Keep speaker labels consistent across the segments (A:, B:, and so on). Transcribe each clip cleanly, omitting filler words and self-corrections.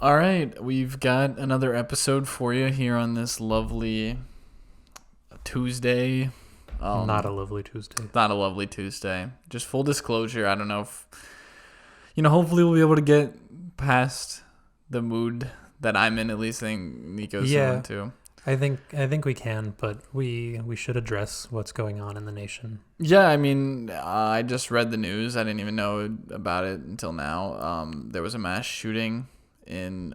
A: All right, we've got another episode for you here on this lovely Tuesday.
B: Not a lovely Tuesday.
A: Not a lovely Tuesday. Just full disclosure, I don't know if, hopefully we'll be able to get past the mood that I'm in, at least I think Nico's in too.
B: I think we can, but we should address what's going on in the nation.
A: Yeah, I mean, I just read the news. I didn't even know about it until now. There was a mass shooting in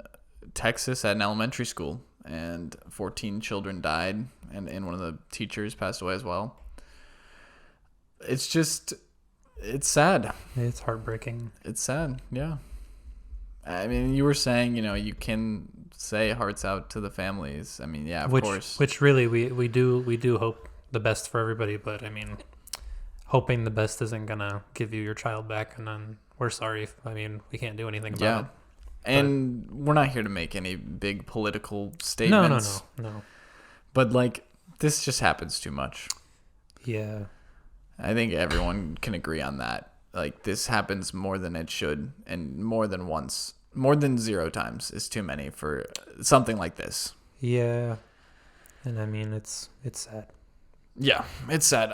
A: Texas at an elementary school, and 14 children died, and one of the teachers passed away as well. It's sad.
B: It's heartbreaking.
A: It's sad, yeah. I mean, you were saying, you can say hearts out to the families. I mean, yeah, of course.
B: Which really we do hope the best for everybody, but I mean, hoping the best isn't gonna give you your child back, and then we're sorry. We can't do anything about it.
A: And we're not here to make any big political statements.
B: No.
A: But this just happens too much.
B: Yeah.
A: I think everyone can agree on that. This happens more than it should, and more than once. More than 0 times is too many for something like this.
B: Yeah. And I mean, it's sad.
A: Yeah, it's sad.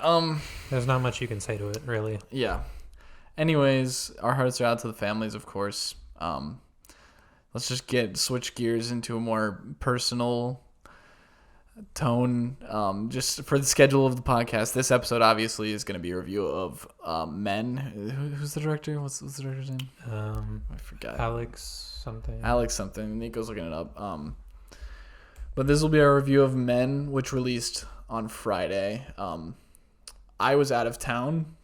B: There's not much you can say to it, really.
A: Yeah. Anyways, our hearts are out to the families, of course. Let's just switch gears into a more personal tone. Just for the schedule of the podcast, this episode obviously is going to be a review of Men. Who's the director? What's the director's name? I forgot.
B: Alex something. Nico's
A: looking it up. But this will be our review of Men, which released on Friday. I was out of town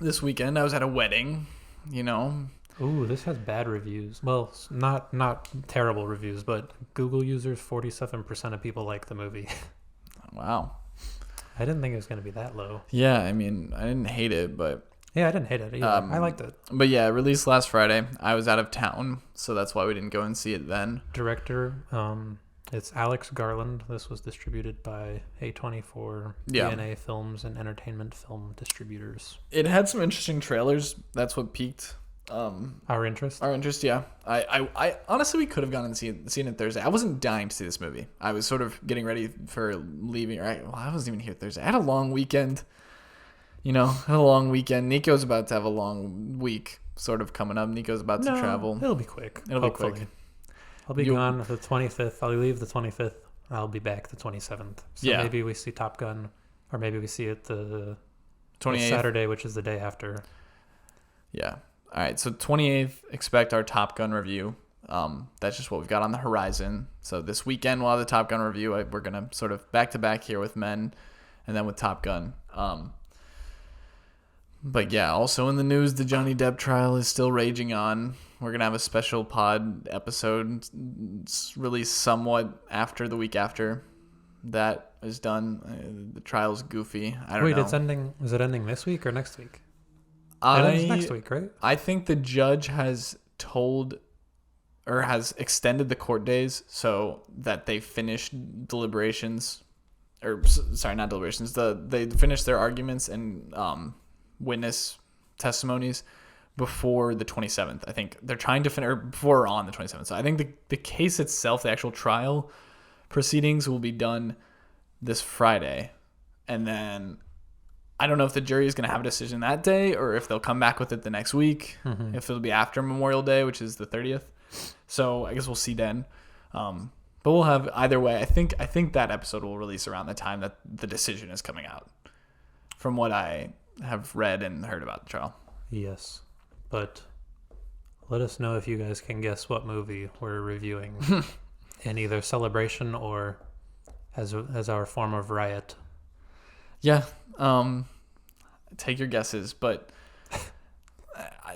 A: this weekend. I was at a wedding.
B: Ooh, this has bad reviews. Well, not terrible reviews, but Google users, 47% of people like the movie.
A: Wow.
B: I didn't think it was going to be that low.
A: Yeah, I mean, I didn't hate it, but...
B: Yeah, I didn't hate it either. I liked it.
A: But yeah, it released last Friday. I was out of town, so that's why we didn't go and see it then.
B: Director, it's Alex Garland. This was distributed by A24, DNA Films, and Entertainment Film Distributors.
A: It had some interesting trailers. That's what piqued...
B: Our interest,
A: yeah. I honestly, we could have gone and seen it Thursday. I wasn't dying to see this movie. I was sort of getting ready for leaving. Right? Well, I wasn't even here Thursday. I had a long weekend. Nico's about to have a long week, sort of coming up. Nico's about to travel.
B: It'll be quick.
A: It'll be quick.
B: I'll be gone the 25th. I'll leave the 25th. I'll be back the 27th. So maybe we see Top Gun, or maybe we see it the 28th, Saturday, which is the day after. Yeah.
A: All right, so 28th, expect our Top Gun review. That's just what we've got on the horizon. So this weekend we'll have the Top Gun review. We're going to sort of back-to-back here with Men and then with Top Gun. But yeah, also in the news, the Johnny Depp trial is still raging on. We're going to have a special pod episode released somewhat after the week after that is done. The trial's goofy. I don't know.
B: Wait, it's ending. Is it ending this week or next week? It's next week, right?
A: I think the judge has extended the court days so that they finished deliberations, or sorry, not deliberations. They finished their arguments and witness testimonies before the 27th. I think they're trying to finish before or on the 27th. So I think the case itself, the actual trial proceedings, will be done this Friday, and then I don't know if the jury is going to have a decision that day or if they'll come back with it the next week, if it'll be after Memorial Day, which is the 30th. So I guess we'll see then. But we'll have either way. I think that episode will release around the time that the decision is coming out, from what I have read and heard about the trial.
B: Yes, but let us know if you guys can guess what movie we're reviewing in either celebration or as our form of riot.
A: Yeah. Take your guesses, but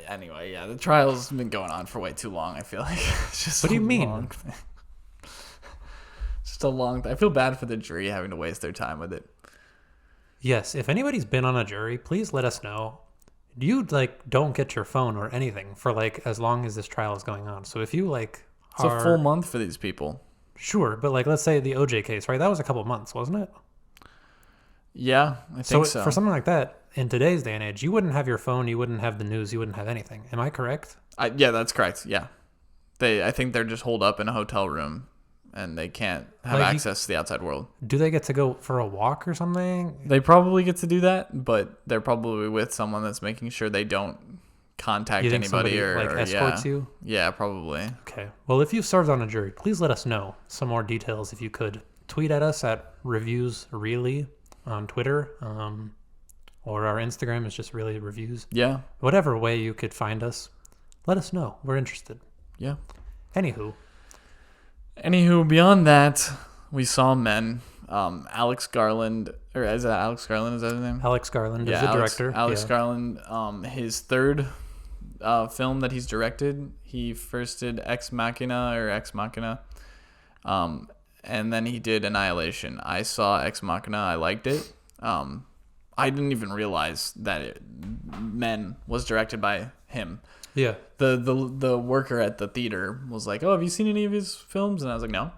A: anyway, yeah, the trial's been going on for way too long. I feel like it's just.
B: What do you mean?
A: Just a long thing. I feel bad for the jury having to waste their time with it.
B: Yes, if anybody's been on a jury, please let us know. You don't get your phone or anything for as long as this trial is going on. So if you
A: it's a full month for these people.
B: Sure, but let's say the OJ case, right? That was a couple months, wasn't it?
A: Yeah, I think so.
B: For something like that, in today's day and age, you wouldn't have your phone, you wouldn't have the news, you wouldn't have anything. Am I correct?
A: Yeah, that's correct. Yeah. I think they're just holed up in a hotel room, and they can't have access to the outside world.
B: Do they get to go for a walk or something?
A: They probably get to do that, but they're probably with someone that's making sure they don't contact anybody or
B: escorts you.
A: Yeah, probably.
B: Okay. Well, if you've served on a jury, please let us know some more details if you could. Tweet at us at reviewsreally on Twitter, or our Instagram is just really reviews.
A: Yeah.
B: Whatever way you could find us, let us know. We're interested.
A: Yeah.
B: Anywho,
A: beyond that, we saw Men. Alex Garland, or is that Alex Garland? Is that his name?
B: Alex Garland is the director.
A: Alex Garland, his third film that he's directed. He first did Ex Machina. And then he did Annihilation. I saw Ex Machina. I liked it. I didn't even realize that Men was directed by him.
B: Yeah.
A: The worker at the theater was like, "Oh, have you seen any of his films?" And I was like, "No."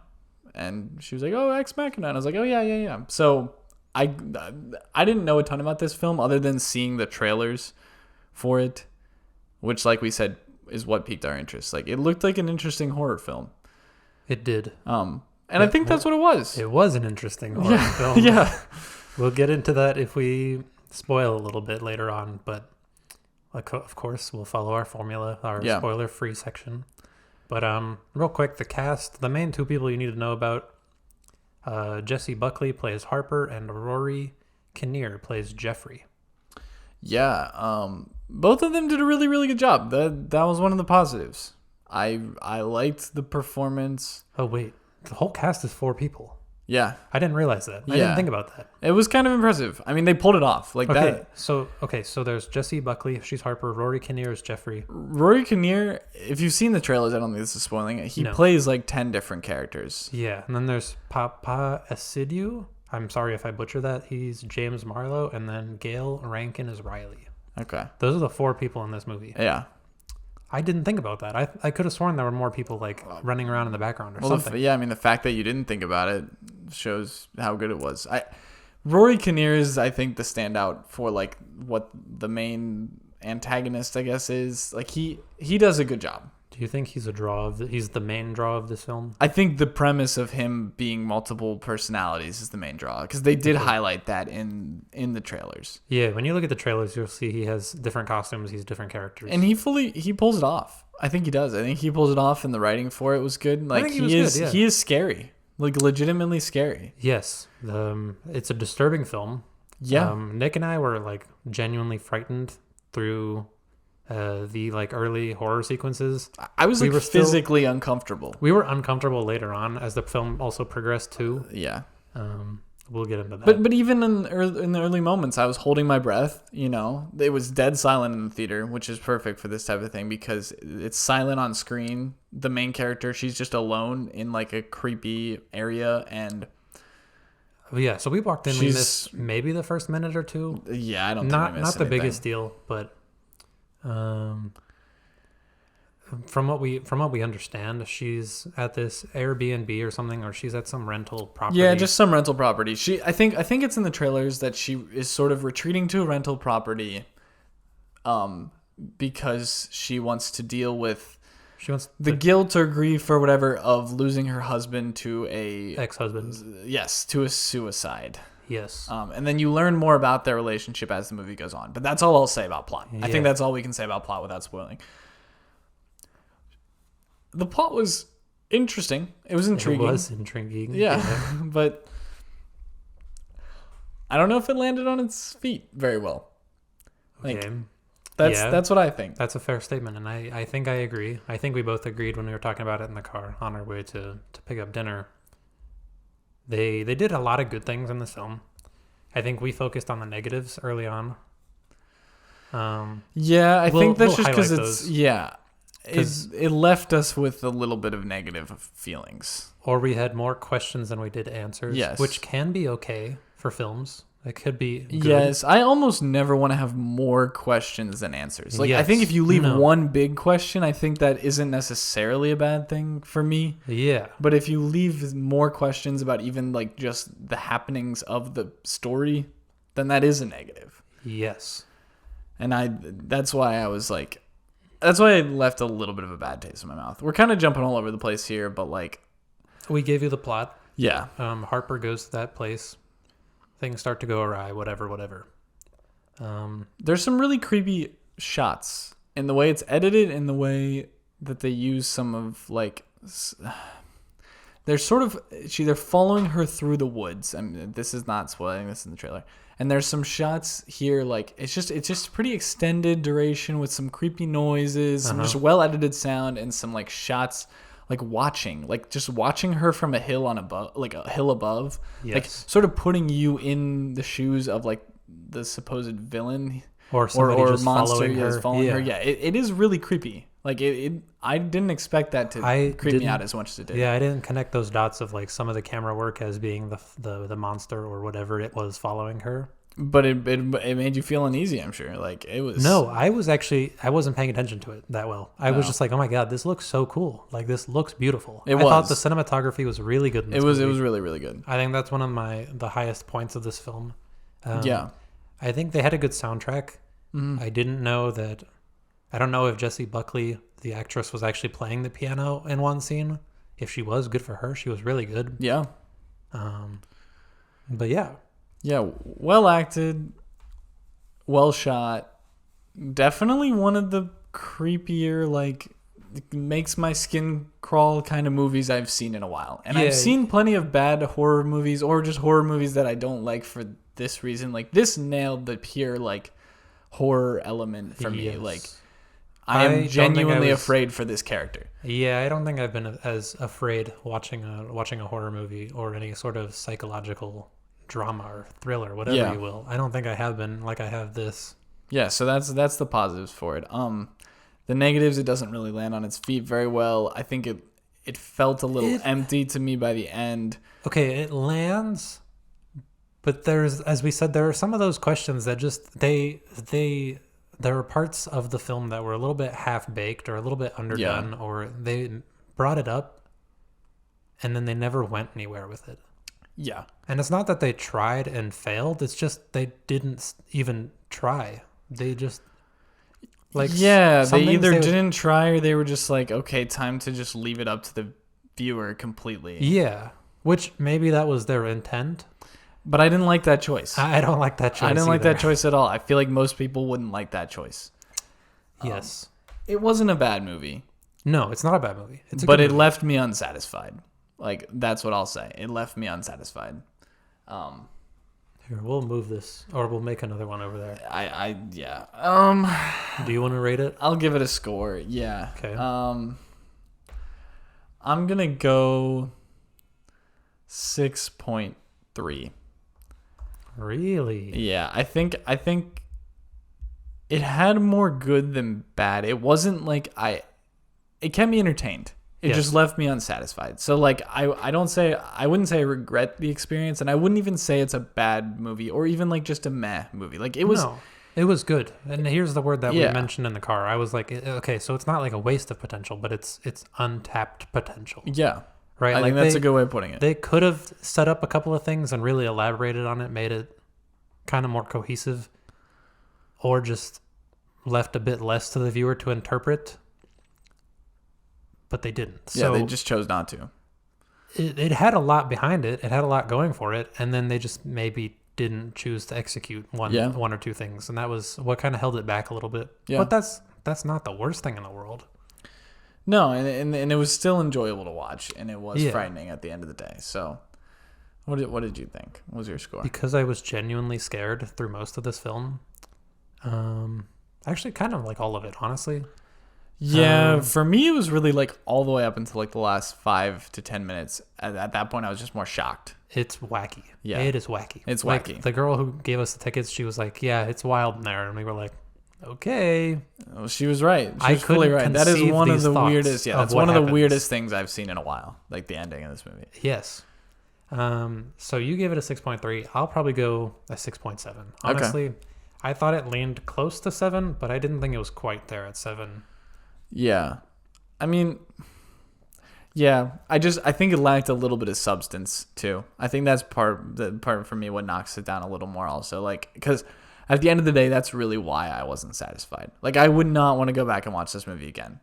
A: And she was like, "Oh, Ex Machina." And I was like, "Oh, yeah. So I didn't know a ton about this film other than seeing the trailers for it, which, like we said, is what piqued our interest. Like, it looked like an interesting horror film.
B: It did.
A: And I think that's what it was.
B: It was an interesting horror film.
A: Yeah.
B: We'll get into that if we spoil a little bit later on, but of course we'll follow our formula, our spoiler-free section. But real quick, the cast, the main two people you need to know about, Jesse Buckley plays Harper and Rory Kinnear plays Jeffrey.
A: Yeah, both of them did a really, really good job. That was one of the positives. I liked the performance.
B: Oh, wait. The whole cast is 4 people.
A: Yeah.
B: I didn't realize that. I didn't think about that.
A: It was kind of impressive. I mean, they pulled it off. Like that.
B: So there's Jesse Buckley. She's Harper. Rory Kinnear is Jeffrey.
A: Rory Kinnear, if you've seen the trailers, I don't think this is spoiling it. He plays like 10 different characters.
B: Yeah. And then there's Papa Asidiu. I'm sorry if I butcher that. He's James Marlowe. And then Gail Rankin is Riley.
A: Okay.
B: Those are the 4 people in this movie.
A: Yeah.
B: I didn't think about that. I could have sworn there were more people like running around in the background or something.
A: I mean, the fact that you didn't think about it shows how good it was. Rory Kinnear is, I think, the standout for like what the main antagonist, I guess, is. Like he does a good job.
B: Do you think he's he's the main draw of this film?
A: I think the premise of him being multiple personalities is the main draw, because they did highlight that in the trailers.
B: Yeah, when you look at the trailers, you'll see he has different costumes, he's different characters.
A: And he pulls it off. I think he does. I think he pulls it off, and the writing for it was good. Like he is scary. Like legitimately scary.
B: Yes. It's a disturbing film.
A: Yeah.
B: Nick and I were like genuinely frightened through the like early horror sequences.
A: I was like physically uncomfortable.
B: We were uncomfortable later on as the film also progressed too.
A: Yeah.
B: We'll get into that.
A: But even in the early moments, I was holding my breath. You know, it was dead silent in the theater, which is perfect for this type of thing because it's silent on screen. The main character, she's just alone in like a creepy area, and
B: yeah. So we walked in. We missed maybe the first minute or two.
A: Yeah, I don't.
B: Not
A: think we missed
B: the
A: anything.
B: biggest deal, but from what we understand, she's at this Airbnb or something, or she's at some rental property.
A: Yeah, just some rental property. I think it's in the trailers that she is sort of retreating to a rental property, because she wants to deal with the guilt or grief or whatever of losing her husband to a
B: ex-husband.
A: Yes, to a suicide.
B: Yes.
A: And then you learn more about their relationship as the movie goes on. But that's all I'll say about plot. Yeah. I think that's all we can say about plot without spoiling. The plot was interesting. It was intriguing.
B: It was intriguing.
A: Yeah. But I don't know if it landed on its feet very well.
B: Okay.
A: That's what I think.
B: That's a fair statement, and I think I agree. I think we both agreed when we were talking about it in the car on our way to pick up dinner. They did a lot of good things in this film. I think we focused on the negatives early on.
A: Yeah, I think that's just because it left us with a little bit of negative feelings.
B: Or we had more questions than we did answers.
A: Yes.
B: Which can be okay for films. It could be good.
A: Yes, I almost never want to have more questions than answers. Like, yes. I think if you leave one big question, I think that isn't necessarily a bad thing for me.
B: Yeah.
A: But if you leave more questions about even like just the happenings of the story, then that is a negative.
B: Yes.
A: And that's why I was like, that's why I left a little bit of a bad taste in my mouth. We're kind of jumping all over the place here, but like,
B: we gave you the plot.
A: Yeah.
B: Harper goes to that place. Things start to go awry. Whatever.
A: There's some really creepy shots in the way it's edited, in the way that they use some of like. They're following her through the woods. I mean, this is not spoiling. This is in the trailer. And there's some shots here, like it's just pretty extended duration with some creepy noises, some just well edited sound, and some like shots, like just watching her from a hill above,
B: yes.
A: like sort of putting you in the shoes of like the supposed villain
B: or just
A: monster
B: following her.
A: Yeah, it is really creepy. Like I didn't expect that to creep me out as much as it did.
B: Yeah, I didn't connect those dots of like some of the camera work as being the monster or whatever it was following her.
A: But it made you feel uneasy, I'm sure. Like it was.
B: No, I wasn't paying attention to it that well. I was just like, oh my god, this looks so cool. Like this looks beautiful. I thought the cinematography was really good.
A: It was really, really good.
B: I think that's one of the highest points of this film.
A: Yeah.
B: I think they had a good soundtrack. Mm-hmm. I don't know if Jessie Buckley, the actress, was actually playing the piano in one scene. If she was, good for her. She was really good.
A: Yeah.
B: But yeah.
A: Yeah, well acted, well shot. Definitely one of the creepier, like, makes my skin crawl kind of movies I've seen in a while. And I've seen plenty of bad horror movies or just horror movies that I don't like for this reason. Like, this nailed the pure, like, horror element for me. Like, I am genuinely afraid for this character.
B: Yeah, I don't think I've been as afraid watching a horror movie or any sort of psychological drama or thriller, whatever you will. I don't think I have been like I have this. Yeah,
A: so that's the positives for it. The negatives, it doesn't really land on its feet very well. I think it felt a little empty to me by the end.
B: Okay, it lands, but there's, as we said, there are some of those questions that just there were parts of the film that were a little bit half-baked or a little bit underdone, or they brought it up and then they never went anywhere with it.
A: Yeah.
B: And it's not that they tried and failed. It's just they didn't even try. They just, like...
A: Yeah, they either didn't try or they were just like, okay, time to just leave it up to the viewer completely.
B: Yeah, which maybe that was their intent.
A: But I didn't like that choice.
B: I don't like that choice
A: I didn't like that choice at all. I feel like most people wouldn't like that choice.
B: Yes.
A: It wasn't a bad movie.
B: No, it's not a bad movie.
A: But it left me unsatisfied. Like, that's what I'll say. It left me unsatisfied.
B: Here, we'll move this, or we'll make another one over there.
A: Yeah.
B: Do you want to rate it?
A: I'll give it a score. Yeah.
B: Okay.
A: I'm gonna go 6.3.
B: Really?
A: Yeah, I think it had more good than bad. It wasn't like it kept me entertained. It just left me unsatisfied. So like I wouldn't say I regret the experience, and I wouldn't even say it's a bad movie or even like just a meh movie. Like it was
B: good. And here's the word that we mentioned in the car. I was like, okay, so it's not like a waste of potential, but it's untapped potential.
A: Yeah.
B: Right?
A: I think that's a good way of putting it.
B: They could have set up a couple of things and really elaborated on it, made it kind of more cohesive, or just left a bit less to the viewer to interpret. But they didn't.
A: Yeah, they just chose not to.
B: It had a lot behind it. It had a lot going for it, and then they just maybe didn't choose to execute one or two things, and that was what kind of held it back a little bit. Yeah. But that's not the worst thing in the world.
A: No, and it was still enjoyable to watch, and it was frightening at the end of the day. So, what did you think? What was your score?
B: Because I was genuinely scared through most of this film. Actually, kind of like all of it, honestly.
A: Yeah, for me, it was really like all the way up until like the last 5 to 10 minutes. At that point, I was just more shocked.
B: It's wacky.
A: Yeah,
B: it is wacky.
A: It's
B: like,
A: wacky.
B: The girl who gave us the tickets, she was like, "Yeah, it's wild in there," and we were like, "Okay."
A: Well, she was right. She was fully right. That is one of the weirdest. Yeah, that's one of the weirdest things I've seen in a while. Like the ending of this movie.
B: Yes. So you gave it a 6.3. I'll probably go a 6.7. Honestly, I thought it leaned close to 7, but I didn't think it was quite there at 7.
A: Yeah. I mean, yeah, I think it lacked a little bit of substance too. I think that's part for me what knocks it down a little more also. Like, because At the end of the day, that's really why I wasn't satisfied. Like, I would not want to go back and watch this movie again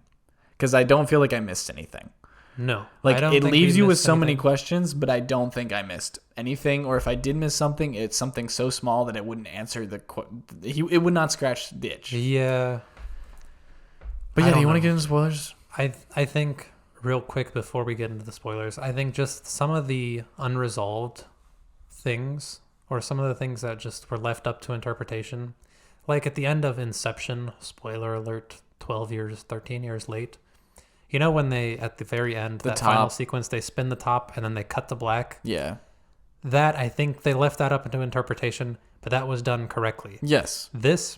A: because I don't feel like I missed anything.
B: No.
A: Like, it leaves you with so many questions, but I don't think I missed anything. Or if I did miss something, it's something so small that it wouldn't answer it would not scratch the itch.
B: Yeah.
A: But yeah, do you want to get into spoilers?
B: I think, real quick before we get into the spoilers, I think just some of the unresolved things, or some of the things that just were left up to interpretation, like at the end of Inception, spoiler alert, 13 years late, you know when they, at the very end, that final sequence, they spin the top and then they cut to black?
A: Yeah.
B: That, I think they left that up into interpretation, but that was done correctly.
A: Yes.
B: This,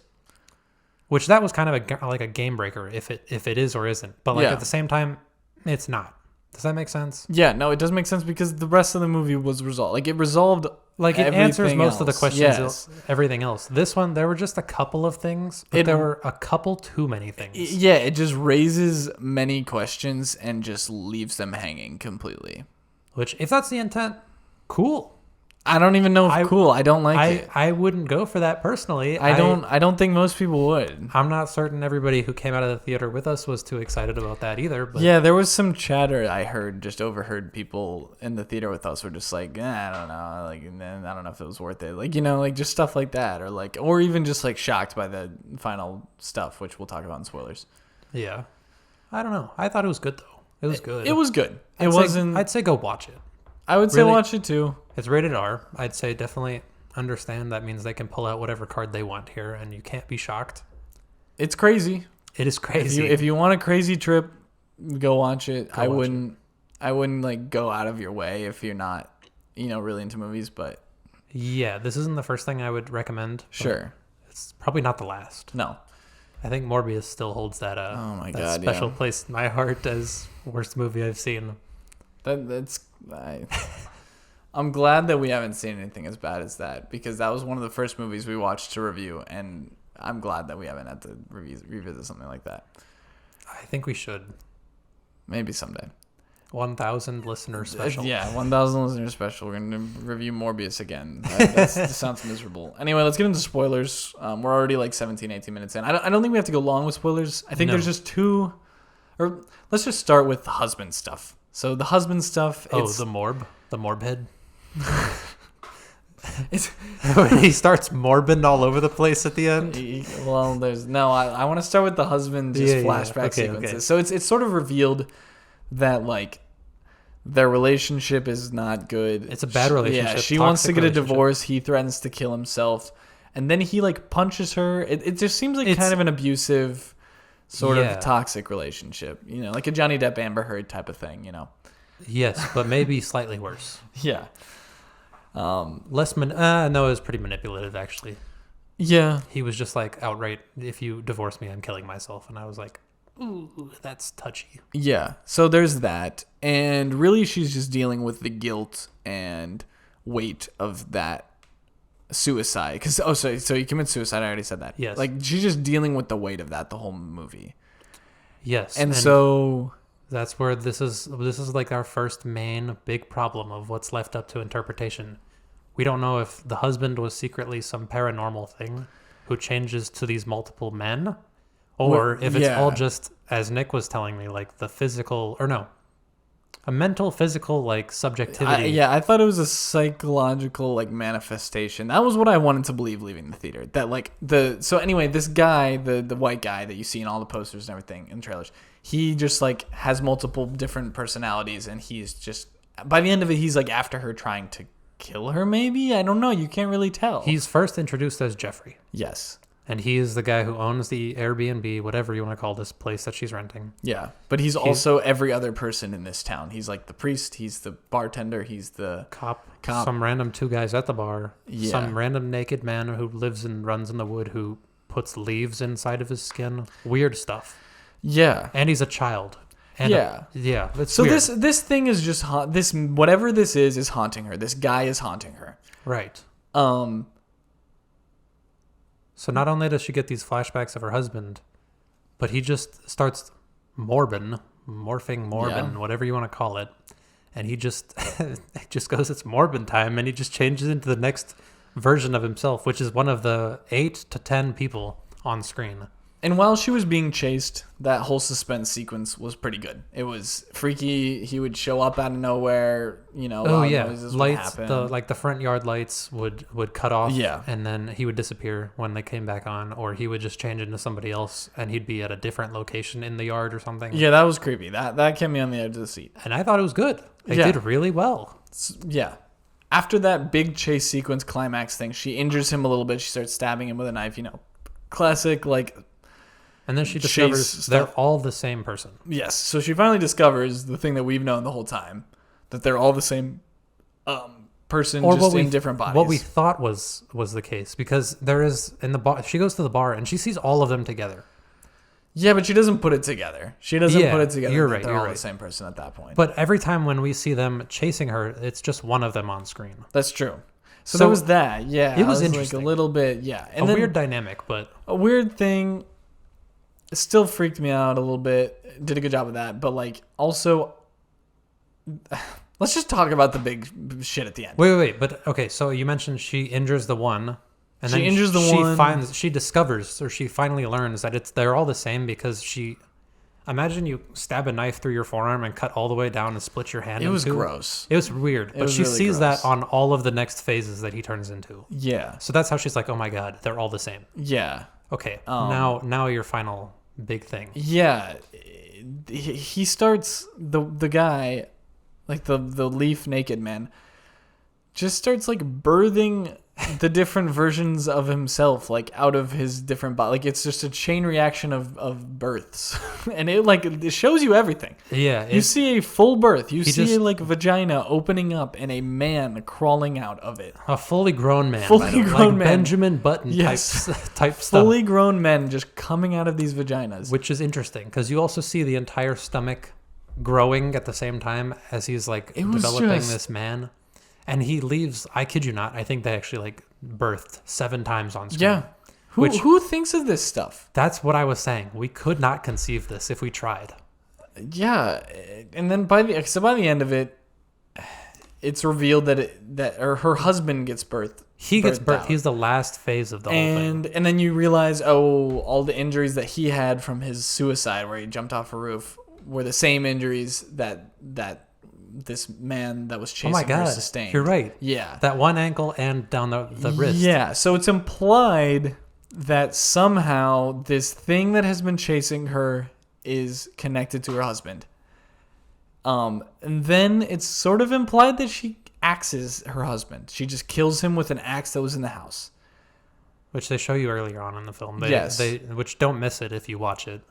B: which that was kind of like a game breaker, if it is or isn't. But like at the same time, it's not. Does that make sense?
A: Yeah, no, it does make sense because the rest of the movie was resolved. Like, it resolved.
B: Like, it answers most of the questions, everything else. This one, there were just a couple of things, but there were a couple too many things.
A: Yeah, it just raises many questions and just leaves them hanging completely.
B: Which, if that's the intent, cool.
A: I don't even know if cool. I don't like it.
B: I wouldn't go for that personally.
A: I don't think most people would.
B: I'm not certain everybody who came out of the theater with us was too excited about that either. But
A: yeah, there was some chatter I overheard people in the theater with us were just like, I don't know, like, I don't know if it was worth it, like, you know, like just stuff like that, or even just like shocked by the final stuff, which we'll talk about in spoilers.
B: Yeah, I don't know. I thought it was good though. It was good.
A: It was good.
B: I'd say go watch it.
A: I would say watch it too.
B: It's rated R. I'd say definitely understand that means they can pull out whatever card they want here, and you can't be shocked.
A: It's crazy.
B: It is crazy.
A: If you want a crazy trip, go watch it. I wouldn't like go out of your way if you're not, really into movies. But
B: yeah, this isn't the first thing I would recommend.
A: Sure,
B: it's probably not the last.
A: No,
B: I think Morbius still holds that special place in my heart as worst movie I've seen.
A: I'm glad that we haven't seen anything as bad as that, because that was one of the first movies we watched to review, and I'm glad that we haven't had to revisit something like that.
B: I think we should.
A: Maybe someday.
B: 1,000 listener special.
A: Yeah, 1,000 listener special. We're going to review Morbius again. That sounds miserable. Anyway, let's get into spoilers. We're already like 17, 18 minutes in. I don't think we have to go long with spoilers. I think there's just two... Or let's just start with the husband stuff. So the husband stuff...
B: the morb head. When he starts morbing all over the place at the end.
A: Well, I want to start with the husband flashback sequences. Okay. So it's sort of revealed that like their relationship is not good.
B: It's a bad relationship.
A: Yeah, she wants to get a divorce. He threatens to kill himself, and then he like punches her. It just seems like kind of an abusive, sort of toxic relationship. Like a Johnny Depp Amber Heard type of thing.
B: Yes, but maybe slightly worse.
A: Yeah.
B: No, it was pretty manipulative, actually.
A: Yeah.
B: He was just like outright, if you divorce me, I'm killing myself. And I was like, ooh, that's touchy.
A: Yeah. So there's that. And really, she's just dealing with the guilt and weight of that suicide. So you commit suicide. I already said that.
B: Yes.
A: Like, she's just dealing with the weight of that the whole movie.
B: Yes.
A: And so...
B: That's where this is like our first main big problem of what's left up to interpretation. We don't know if the husband was secretly some paranormal thing who changes to these multiple men, or if it's all just, as Nick was telling me, like the physical, or no, a mental, physical, like subjectivity.
A: I thought it was a psychological like manifestation. That was what I wanted to believe leaving the theater. That like so anyway, this guy, the white guy that you see in all the posters and everything in the trailers, he just like has multiple different personalities, and he's just, by the end of it, he's like after her, trying to kill her maybe? I don't know. You can't really tell.
B: He's first introduced as Jeffrey.
A: Yes. And
B: he is the guy who owns the Airbnb, whatever you want to call this place that she's renting.
A: Yeah. But he's also every other person in this town. He's like the priest. He's the bartender. He's the
B: cop. Some random two guys at the bar. Yeah. Some random naked man who lives and runs in the wood who puts leaves inside of his skin. Weird stuff.
A: Yeah.
B: And he's a child. And
A: yeah.
B: It's
A: weird.
B: This
A: thing is just whatever this is haunting her. This guy is haunting her.
B: Right. So not only does she get these flashbacks of her husband, but he just starts morphing, whatever you want to call it. And he just goes, it's Morbin time, and he just changes into the next version of himself, which is one of the 8 to 10 people on screen.
A: And while she was being chased, that whole suspense sequence was pretty good. It was freaky. He would show up out of nowhere, noises
B: lights,
A: would happen.
B: the front yard lights would cut off,
A: Yeah.
B: and then he would disappear when they came back on, or he would just change into somebody else, and he'd be at a different location in the yard or something.
A: Yeah, that was creepy. That kept me on the edge of the seat.
B: And I thought it was good. They did really well.
A: Yeah. After that big chase sequence climax thing, she injures him a little bit. She starts stabbing him with a knife, classic,
B: And then she discovers they're all the same person.
A: Yes. So she finally discovers the thing that we've known the whole time, that they're all the same person, or just in different bodies.
B: What we thought was the case, because there is in the bar. She goes to the bar and she sees all of them together.
A: Yeah, but she doesn't put it together. She doesn't put it together.
B: You're right.
A: They're
B: you're
A: all
B: right.
A: the same person at that point.
B: But every time when we see them chasing her, it's just one of them on screen.
A: That's true. So there was that. Yeah,
B: it was interesting.
A: A little bit. Yeah,
B: and a weird dynamic, but
A: a weird thing. It still freaked me out a little bit. Did a good job of that, but also, let's just talk about the big shit at the end.
B: Wait. But okay, so you mentioned she injures the one, and then she discovers, or she finally learns that they're all the same, because imagine you stab a knife through your forearm and cut all the way down and split your hand.
A: It was gross.
B: It was weird, but she really sees that on all of the next phases that he turns into.
A: Yeah.
B: So that's how she's like, oh my god, they're all the same.
A: Yeah.
B: Okay. Now your final big thing.
A: Yeah. He starts, the guy, the leaf naked man, just starts birthing the different versions of himself out of his different body. It's just a chain reaction of births. And it shows you everything.
B: Yeah.
A: You see a full birth. You see a vagina opening up and a man crawling out of it.
B: A fully grown man.
A: Fully grown man.
B: Benjamin Button type stuff.
A: Fully grown men just coming out of these vaginas.
B: Which is interesting, because you also see the entire stomach growing at the same time as he's developing this man. And he leaves, I kid you not, I think they actually birthed 7 times on screen.
A: Yeah. Who thinks of this stuff?
B: That's what I was saying. We could not conceive this if we tried.
A: Yeah. And then by the end of it, it's revealed that her husband gets birthed.
B: He gets birthed. He's the last phase of the whole thing.
A: And then you realize, all the injuries that he had from his suicide where he jumped off a roof were the same injuries that this man that was chasing her sustained.
B: You're right.
A: Yeah.
B: That one ankle and down the wrist.
A: Yeah. So it's implied that somehow this thing that has been chasing her is connected to her husband. And then it's sort of implied that she axes her husband. She just kills him with an axe that was in the house.
B: Which they show you earlier on in the film.
A: Yes.
B: Which don't miss it if you watch it.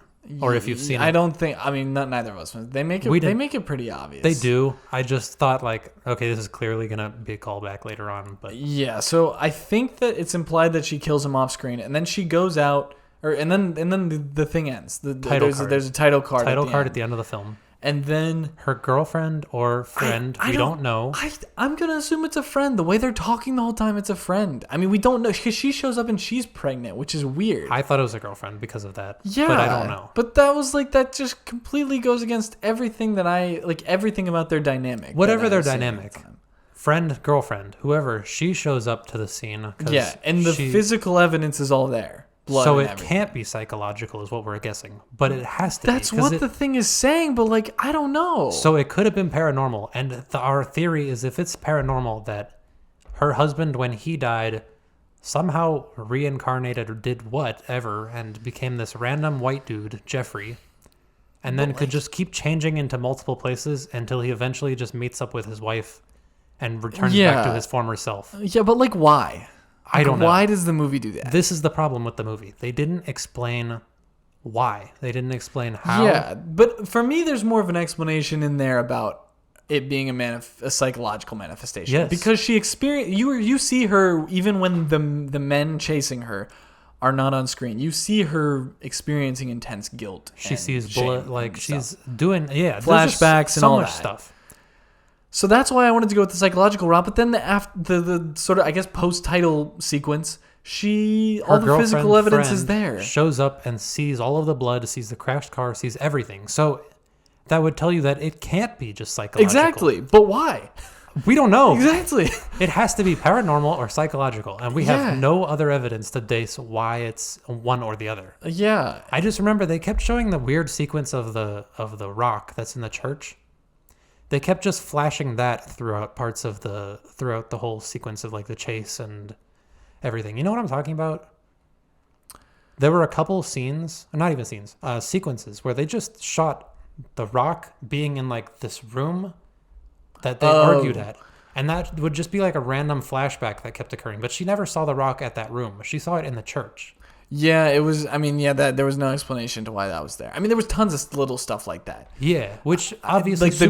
B: Or if you've seen it.
A: I don't think, neither of us. They make it pretty obvious.
B: They do. I just thought okay, this is clearly going to be a callback later on. But
A: yeah, so I think that it's implied that she kills him off screen, and then she goes out, and then the thing ends. There's a title card.
B: At the end of the film.
A: And then
B: her girlfriend or friend, we don't know.
A: I'm going to assume it's a friend. The way they're talking the whole time, it's a friend. We don't know, because she shows up and she's pregnant, which is weird.
B: I thought it was a girlfriend because of that.
A: Yeah.
B: But I don't know.
A: But that was that just completely goes against everything that everything about their dynamic.
B: Whatever their dynamic. Friend, girlfriend, whoever, she shows up to the scene.
A: Yeah, and the physical evidence is all there.
B: So it can't be psychological is what we're guessing, but it has to be.
A: That's what the thing is saying, but I don't know.
B: So it could have been paranormal, and our theory is if it's paranormal that her husband, when he died, somehow reincarnated or did whatever and became this random white dude, Jeffrey, and then could just keep changing into multiple places until he eventually just meets up with his wife and returns back to his former self.
A: Yeah, but why?
B: I don't know.
A: Why does the movie do that?
B: This is the problem with the movie. They didn't explain why. They didn't explain how.
A: Yeah, but for me, there's more of an explanation in there about it being a psychological manifestation.
B: Yes.
A: Because she you see her, even when the men chasing her are not on screen, you see her experiencing intense guilt.
B: She sees blood, she's doing,
A: flashbacks and all that
B: stuff.
A: So that's why I wanted to go with the psychological route. But then the sort of, I guess, post-title sequence, all the physical evidence is there.
B: Shows up and sees all of the blood, sees the crashed car, sees everything. So that would tell you that it can't be just psychological.
A: Exactly. But why?
B: We don't know.
A: Exactly.
B: It has to be paranormal or psychological, and we have no other evidence to base why it's one or the other.
A: Yeah.
B: I just remember they kept showing the weird sequence of the rock that's in the church. They kept just flashing that throughout the whole sequence of like the chase and everything. You know what I'm talking about? There were a couple scenes, not even scenes, sequences where they just shot the rock being in like this room that they argued at. And that would just be like a random flashback that kept occurring. But she never saw the rock at that room. She saw it in the church.
A: Yeah, it was, there was no explanation to why that was there. I mean, there was tons of little stuff like that.
B: Yeah, which obviously
A: like the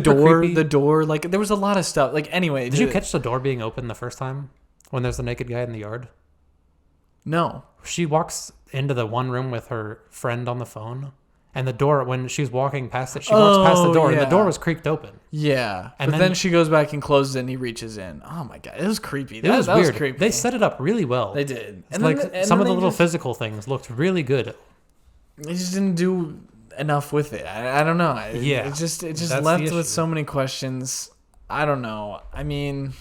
A: door, like there was a lot of stuff. Like anyway.
B: Did you catch the door being open the first time when there's the naked guy in the yard?
A: No.
B: She walks into the one room with her friend on the phone. And the door, when she's walking past it, she walks past the door, and the door was creaked open.
A: Yeah. And then she goes back and closes it, and he reaches in. Oh, my God. It was creepy.
B: That was weird. Creepy. They set it up really well.
A: They did.
B: And like some of the little physical things looked really good.
A: They just didn't do enough with it. I don't know. It just left with so many questions. I don't know. I mean...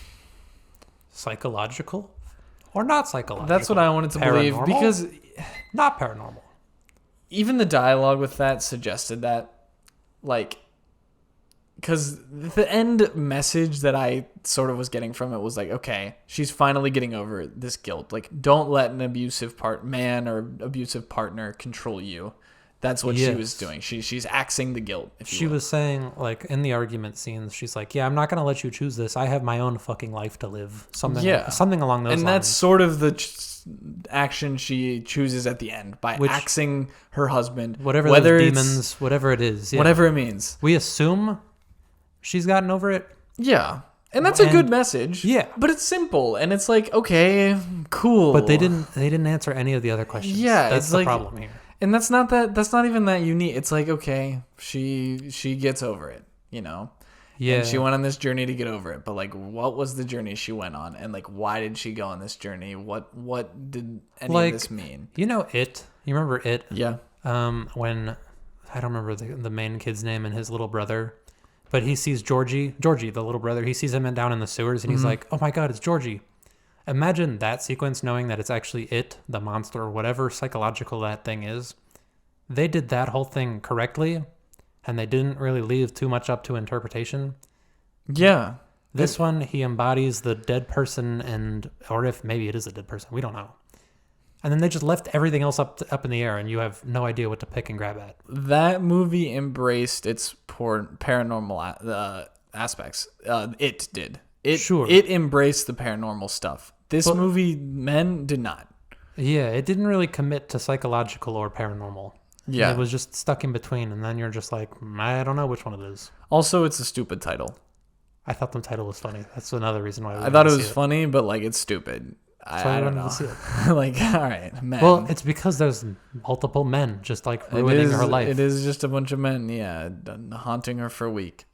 B: Psychological? Or not psychological?
A: That's what I wanted to believe. Because...
B: Not paranormal.
A: Even the dialogue with that suggested that, like, because the end message that I sort of was getting from it was like, okay, she's finally getting over this guilt. Like, don't let an abusive man or abusive partner control you. That's what she was doing. She's axing the guilt.
B: She was saying, like, in the argument scenes, she's like, yeah, I'm not going to let you choose this. I have my own fucking life to live. Something along those lines.
A: And that's sort of the action she chooses at the end by axing her husband.
B: Whatever those demons, whatever it is. Yeah.
A: Whatever it means.
B: We assume she's gotten over it.
A: Yeah. And that's a good message.
B: Yeah.
A: But it's simple. And it's like, okay, cool.
B: But they didn't answer any of the other questions.
A: Yeah.
B: That's the problem here.
A: And that's not even that unique. It's like, okay, she gets over it, you know?
B: Yeah.
A: And she went on this journey to get over it. But like, what was the journey she went on? And like, why did she go on this journey? What did any of this mean?
B: You know It? You remember It?
A: Yeah.
B: When, I don't remember the main kid's name and his little brother, but he sees Georgie, the little brother, he sees him down in the sewers and he's like, oh my God, it's Georgie. Imagine that sequence knowing that it's actually it, the monster, or whatever psychological that thing is. They did that whole thing correctly, and they didn't really leave too much up to interpretation.
A: Yeah.
B: This one, he embodies the dead person, or if maybe it is a dead person, we don't know. And then they just left everything else up in the air, and you have no idea what to pick and grab at.
A: That movie embraced its paranormal aspects. It did. It embraced the paranormal stuff. This movie, Men, did not.
B: Yeah, it didn't really commit to psychological or paranormal.
A: Yeah.
B: It was just stuck in between, and then you're just like, I don't know which one it is.
A: Also, it's a stupid title.
B: I thought the title was funny. That's another reason why
A: I thought it was funny, but like it's stupid. I don't know. Like, all right, men.
B: Well, it's because there's multiple men just like ruining her life.
A: It is just a bunch of men, haunting her for a week.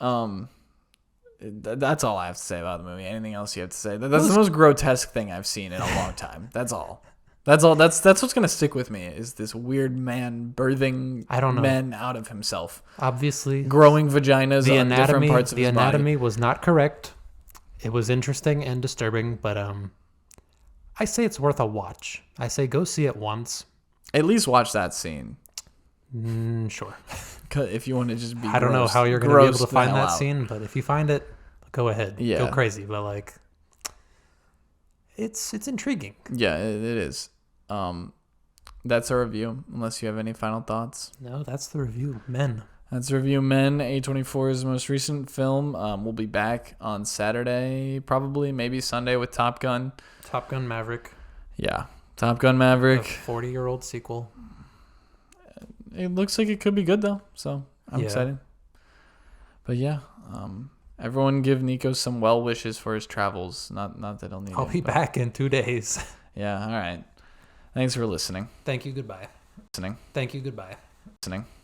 A: That's all I have to say about the movie. Anything else you have to say? That's the most grotesque thing I've seen in a long time. That's all. That's what's gonna stick with me is this weird man birthing men out of himself.
B: Obviously,
A: growing vaginas on different parts of his body.
B: The anatomy was not correct. It was interesting and disturbing, but I say it's worth a watch. I say go see it once.
A: At least watch that scene.
B: Sure.
A: If you want to just be
B: I don't know how you're going to be able to find that scene, but if you find it, go ahead. Yeah. Go crazy. But like, it's intriguing.
A: Yeah, it is. That's our review. Unless you have any final thoughts.
B: No, that's the review. Men.
A: That's the review. Men. A24's most recent film. We'll be back on Saturday, probably, maybe Sunday with Top Gun.
B: Top Gun Maverick.
A: Yeah. Top Gun Maverick.
B: A 40-year-old sequel.
A: It looks like it could be good, though. So I'm excited. But yeah. Everyone give Nico some well wishes for his travels. Not that he'll need
B: I'll be back in 2 days.
A: Yeah. All right. Thanks for listening.
B: Thank you. Goodbye.
A: Listening.
B: Thank you. Goodbye.
A: Listening.